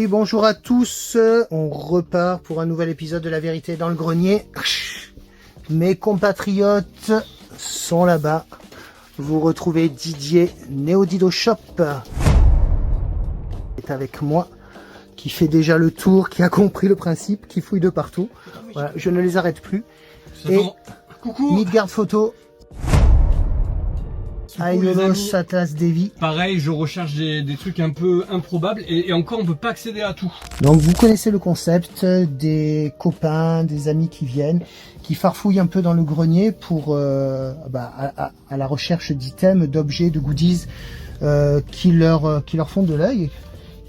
Oui, bonjour à tous. On repart pour un nouvel épisode de La Vérité dans le Grenier. Mes compatriotes sont là-bas. Vous retrouvez Didier Neodido Shop est avec moi, qui fait déjà le tour, qui a compris le principe, qui fouille de partout. Voilà, je ne les arrête plus. Et bon. Coucou. Midgard Photo, Aiolos Atlas Devi. Pareil, je recherche des trucs un peu improbables et encore on peut pas accéder à tout. Donc vous connaissez le concept, des copains, des amis qui viennent, qui farfouillent un peu dans le grenier pour à la recherche d'items, d'objets, de goodies qui leur font de l'œil,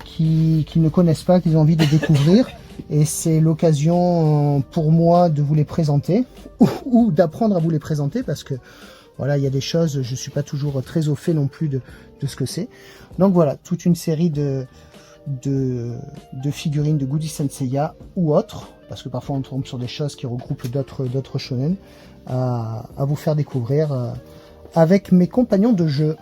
qui ne connaissent pas, qu'ils ont envie de découvrir. Et c'est l'occasion pour moi de vous les présenter ou d'apprendre à vous les présenter, parce que voilà, il y a des choses, je suis pas toujours très au fait non plus de ce que c'est. Donc voilà, toute une série de figurines de Goodies Senseiya ou autres, parce que parfois on tombe sur des choses qui regroupent d'autres shonen, à vous faire découvrir avec mes compagnons de jeu.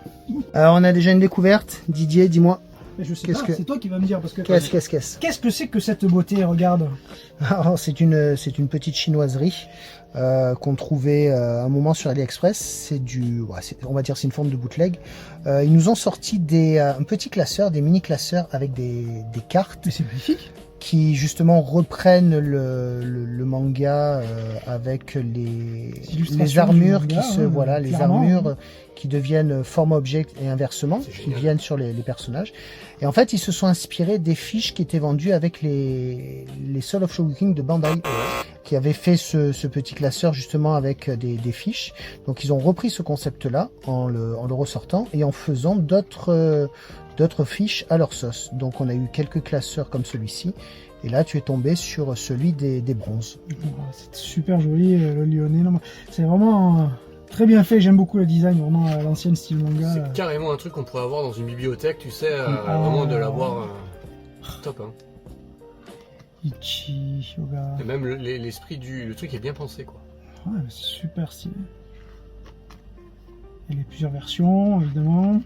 Alors on a déjà une découverte. Didier, dis-moi. Je sais pas, c'est toi qui vas me dire, parce que... Qu'est-ce Qu'est-ce que c'est que cette beauté, regarde? C'est une petite chinoiserie qu'on trouvait à un moment sur AliExpress. C'est on va dire c'est une forme de bootleg. Ils nous ont sorti un petit classeur, des mini classeurs avec des cartes. Mais c'est magnifique. Qui justement reprennent le manga avec les armures qui les armures qui deviennent forme objet et inversement, qui viennent sur les personnages. Et en fait, ils se sont inspirés des fiches qui étaient vendues avec les Soul of Shogugeki de Bandai, qui avaient fait ce petit classeur justement avec des fiches. Donc ils ont repris ce concept-là en le ressortant et en faisant d'autres fiches à leur sauce. Donc on a eu quelques classeurs comme celui-ci. Et là, tu es tombé sur celui des bronzes. C'est super joli, le lyonnais. C'est vraiment très bien fait. J'aime beaucoup le design, vraiment à l'ancienne style manga. C'est carrément un truc qu'on pourrait avoir dans une bibliothèque, tu sais, vraiment de l'avoir top. Hein. Ichi, Yoga. Et même l'esprit le truc est bien pensé, quoi. Ouais, c'est super stylé. Il y a plusieurs versions, évidemment.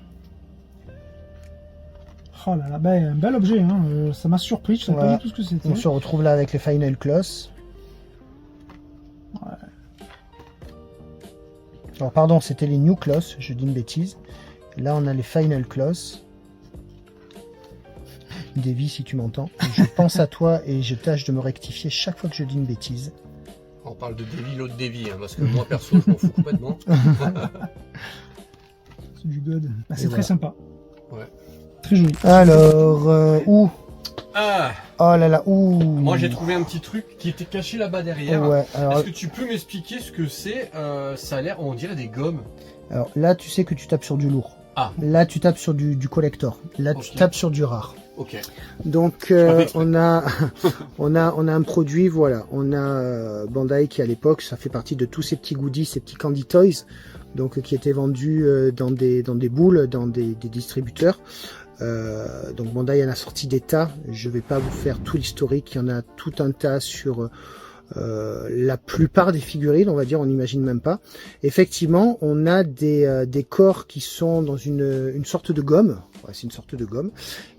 Oh là là, un bel objet, hein. Ça m'a surpris, je ne savais pas du tout ce que c'était. On se retrouve là avec les Final Cloth. Ouais. Alors pardon, c'était les New Cloth, je dis une bêtise. Là on a les Final Cloth. Davy, si tu m'entends, je pense à toi et je tâche de me rectifier chaque fois que je dis une bêtise. On parle de Davy, l'autre Davy, hein, parce que moi perso je m'en fous complètement. C'est du god. C'est très sympa. Ouais. Très joli. Alors, où Ah. Oh là là, ouh. Moi j'ai trouvé un petit truc qui était caché là-bas derrière. Ouais, alors... Est-ce que tu peux m'expliquer ce que c'est? Ça a l'air, on dirait des gommes. Alors là, tu sais que tu tapes sur du lourd. Ah. Là, tu tapes sur du collector. Là, tu tapes sur du rare. Ok. Donc on a un produit, voilà. On a Bandai qui à l'époque, ça fait partie de tous ces petits goodies, ces petits candy toys, donc qui étaient vendus dans des boules, dans des distributeurs. Donc Bandai en a sorti des tas. Je vais pas vous faire tout l'historique. Il y en a tout un tas sur la plupart des figurines, on va dire, on n'imagine même pas. Effectivement, on a des corps qui sont dans une sorte de gomme. Ouais, c'est une sorte de gomme.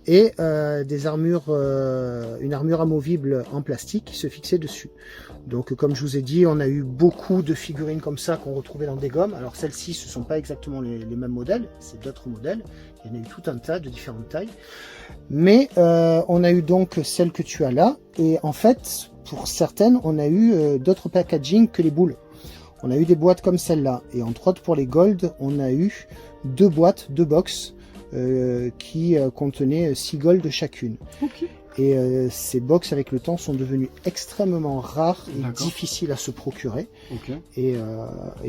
Et des armures, une armure amovible en plastique qui se fixait dessus. Donc comme je vous ai dit, on a eu beaucoup de figurines comme ça qu'on retrouvait dans des gommes. Alors celles-ci, ce ne sont pas exactement les mêmes modèles, c'est d'autres modèles. Il y en a eu tout un tas de différentes tailles. Mais on a eu donc celle que tu as là. Et en fait, pour certaines, on a eu d'autres packaging que les boules. On a eu des boîtes comme celle-là. Et entre autres, pour les gold, on a eu deux box qui contenaient 6 gold chacune. Okay. Et ces box avec le temps sont devenues extrêmement rares et difficiles à se procurer. Okay. Et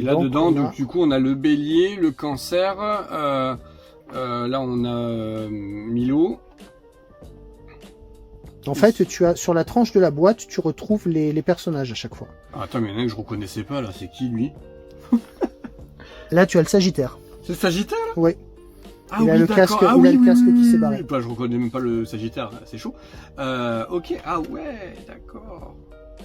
là dedans, donc du coup on a le bélier, le cancer, là on a Milo. En fait, tu as sur la tranche de la boîte, tu retrouves les personnages à chaque fois. Ah, attends, mais je reconnaissais pas là, c'est qui lui? Là tu as le Sagittaire. C'est le Sagittaire là? Oui. Ah, il a le casque, ah, il a le casque qui s'est barré. Bah, je reconnais même pas le Sagittaire, c'est chaud. Ok, ah ouais, d'accord.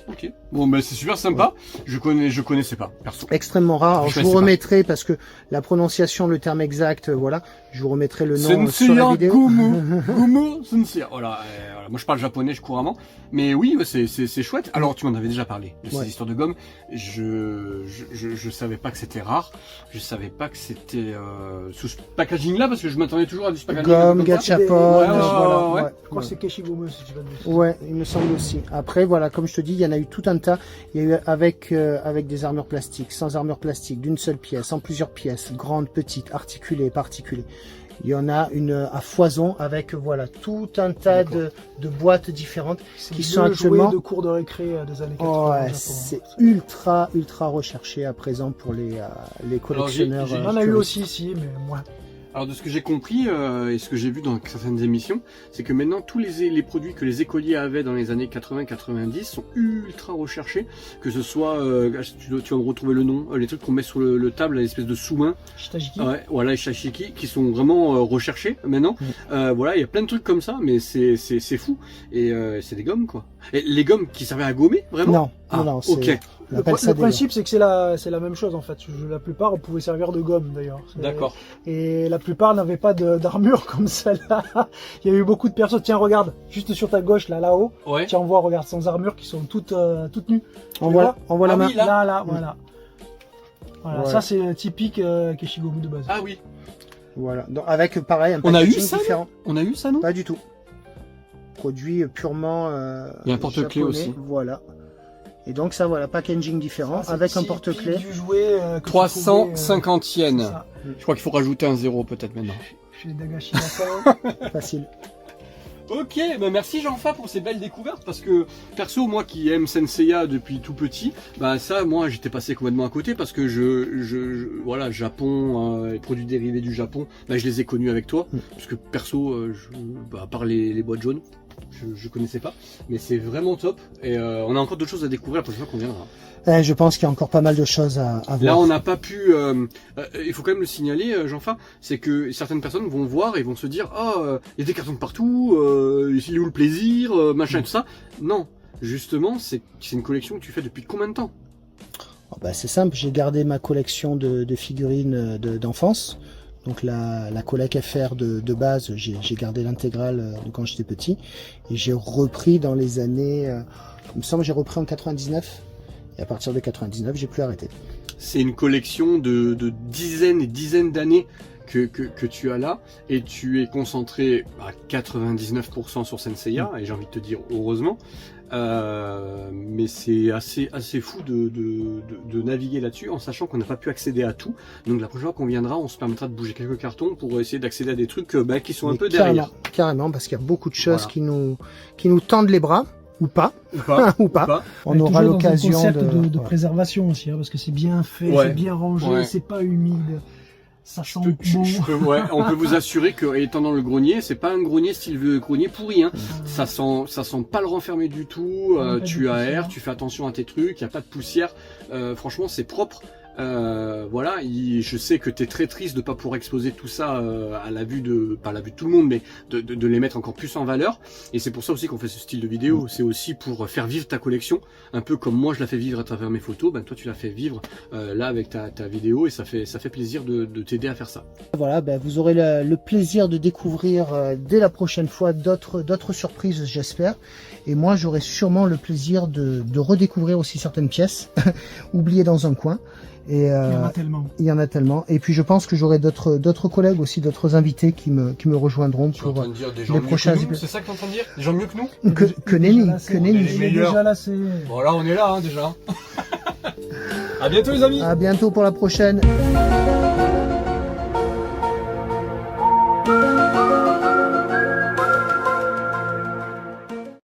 Ok. Bon, ben c'est super sympa. Ouais. Je connaissais pas, perso. Extrêmement rare. Alors, je vous remettrai, parce que la prononciation, le terme exact, voilà, je vous remettrai le nom sur la vidéo. Gumu Senseiya. Voilà, voilà. Moi, je parle japonais couramment. Mais oui, c'est chouette. Alors, tu m'en avais déjà parlé de ces histoires de gomme. Je savais pas que c'était rare. Je savais pas que c'était sous ce packaging-là, parce que je m'attendais toujours à du packaging. Gomme, gachapon, voilà. Ouais. Je crois que c'est Keshigomu, si tu vas dire. Ouais, il me semble aussi. Après, voilà, comme je te dis, il y en a eu tout un tas. Il y a eu avec des armures plastiques, sans armure plastique, d'une seule pièce, en plusieurs pièces, grandes, petites, articulées, pas articulées. Il y en a une à foison avec voilà tout un tas de boîtes différentes qui sont actuellement de cours de récré des années 80. Ouais, c'est ultra recherché à présent pour les collectionneurs. On en a eu aussi ici, mais moins. Alors de ce que j'ai compris et ce que j'ai vu dans certaines émissions, c'est que maintenant tous les produits que les écoliers avaient dans les années 80-90 sont ultra recherchés, que ce soit, tu vas me retrouver le nom, les trucs qu'on met sur le table, l'espèce de sous-main. Shitajiki. Ouais, voilà, les shitajiki qui sont vraiment recherchés maintenant. Voilà, il y a plein de trucs comme ça, mais c'est fou. Et c'est des gommes quoi. Et les gommes qui servaient à gommer, vraiment? Non, non, ok. Le principe, c'est que c'est la même chose en fait. La plupart pouvaient servir de gomme d'ailleurs. D'accord. Et la plupart n'avaient pas d'armure comme celle-là. Il y a eu beaucoup de personnes. Tiens, regarde, juste sur ta gauche, là-haut. Ouais. Tiens, on voit, regarde, sans armure, qui sont toutes nues. On voit la main. Là, voilà. Voilà, ouais. Ça c'est typique Keshigomu de base. Ah oui. Voilà. Donc, avec pareil, un on a eu packaging ça, différent. On a eu ça, non? Pas du tout. Produit purement. Il y a un porte-clés aussi. Voilà. Et donc ça voilà, packaging différent ça, avec un porte-clés. 350 yens. Je crois qu'il faut rajouter un 0 peut-être maintenant. Chez Dagashi Nakao. Facile. Ok, bah merci Jean-Fa pour ces belles découvertes, parce que perso moi qui aime Senseiya depuis tout petit, bah ça moi j'étais passé complètement à côté, parce que voilà, Japon, les produits dérivés du Japon, bah je les ai connus avec toi, parce que perso, à part les boîtes jaunes, je connaissais pas, mais c'est vraiment top, et on a encore d'autres choses à découvrir la prochaine fois qu'on viendra. Je pense qu'il y a encore pas mal de choses à voir. Là, on n'a pas pu. Il faut quand même le signaler, Jean-Fa, c'est que certaines personnes vont voir et vont se dire, il y a des cartons de partout, il est où le plaisir, machin et tout ça. Non, justement, c'est une collection que tu fais depuis combien de temps? C'est simple, j'ai gardé ma collection de figurines d'enfance. Donc la collecte FR de base, j'ai gardé l'intégrale de quand j'étais petit. Et j'ai repris dans les années, il me semble que j'ai repris en 99. Et à partir de 99, j'ai plus arrêté. C'est une collection de dizaines et dizaines d'années que tu as là. Et tu es concentré à 99% sur Senseiya. Et j'ai envie de te dire heureusement. Mais c'est assez fou de naviguer là-dessus en sachant qu'on n'a pas pu accéder à tout. Donc la prochaine fois qu'on viendra, on se permettra de bouger quelques cartons pour essayer d'accéder à des trucs qui sont un peu derrière. Carrément, parce qu'il y a beaucoup de choses qui nous tendent les bras. Ou pas. Ou pas. On aura l'occasion de préservation aussi, parce que c'est bien fait, c'est bien rangé, c'est pas humide. Ça sent bon. On peut vous assurer que, étant dans le grenier, c'est pas un grenier style grenier pourri, hein. Ça sent pas le renfermer du tout, tu aères, tu fais attention à tes trucs, il n'y a pas de poussière, franchement c'est propre. Voilà, je sais que tu es très triste de pas pouvoir exposer tout ça à la vue pas à la vue de tout le monde, mais de les mettre encore plus en valeur. Et c'est pour ça aussi qu'on fait ce style de vidéo. C'est aussi pour faire vivre ta collection, un peu comme moi je la fais vivre à travers mes photos. Ben toi tu la fais vivre là avec ta vidéo, et ça fait plaisir de t'aider à faire ça. Voilà, vous aurez le plaisir de découvrir dès la prochaine fois d'autres surprises, j'espère. Et moi j'aurai sûrement le plaisir de redécouvrir aussi certaines pièces oubliées dans un coin. Et, il y en a tellement. Et puis je pense que j'aurai d'autres collègues aussi, d'autres invités qui me rejoindront pour les prochains épisodes. C'est ça que tu es en train de dire? Des gens mieux que nous? Que Nenny. Déjà là, c'est... Bon là on est là déjà. À bientôt les amis. À bientôt pour la prochaine.